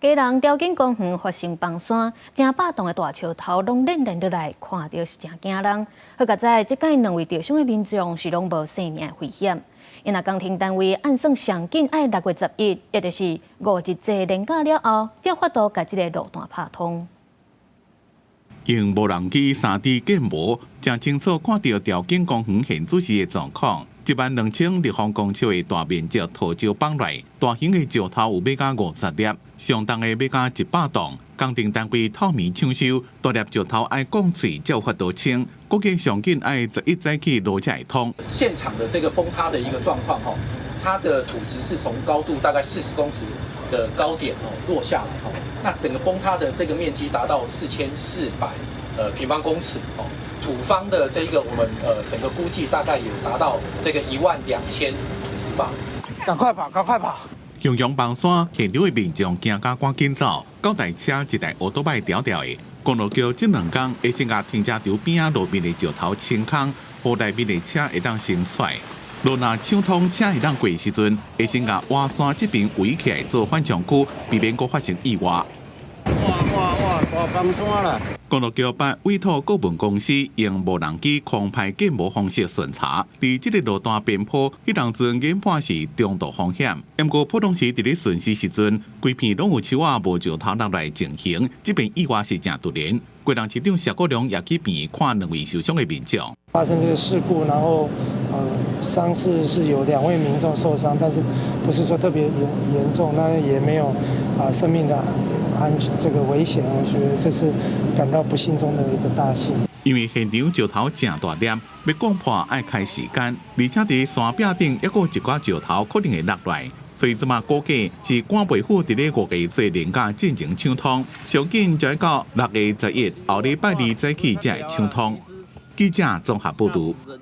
家人条件公园发生崩山，真百栋的大树头拢连连落来，看到是真惊人。好在在这届2位受伤的民众是拢无生命危险。因为工程单位按算上紧爱6月11，也就是5日节连假了后，才发度把这个路段拍通。用无人机3D 建模，真清楚看到条件公园现主时的状况。12000立方公尺的大面积土石崩落，大型的石头有要到50粒，相当的要到100栋。工程单位透明抢修，大粒石头爱降水才有法度清，估计上紧爱11早起路才会通。现场的这个崩塌的一个状况它的土石是从高度大概40公尺的高点落下来那整个崩塌的这个面积达到4400平方公尺土方的这个我们整个估计大概有达到这个12000土石吧。赶快跑，赶快跑！雄阳崩山现场的民众惊甲赶紧走，9台车1台乌托邦吊吊的。公路桥这2天会先甲停车场边啊路面的石头清空，好内面的车会当先出。路若抢通车会当过时阵，会先甲瓦山这边围起来做缓冲区，避免佫发生意外。哇，大崩山啦！公路桥办委托顾问公司用无人机空拍建模方式巡查，伫这个路段边坡，迄当阵研判是中度风险。不过普通时伫咧巡视时阵，规片拢有树啊无石头落来进行，这边意外是真突然。贵人市长谢国良也去边看2位受伤的民众。发生这个事故，然后伤势是有2位民众受伤，但是不是说特别严重，那也没有生命的这个危险，我觉得这是感到不幸中的一个大幸。因为现场石头正大粒，要攻破爱开时间，而且伫山壁顶还有一寡石头可能会落来，所以即马估计是管培府伫咧5月做连假进行抢通，上紧就要到6月11，后礼拜2早起才会抢通。记者综合报道。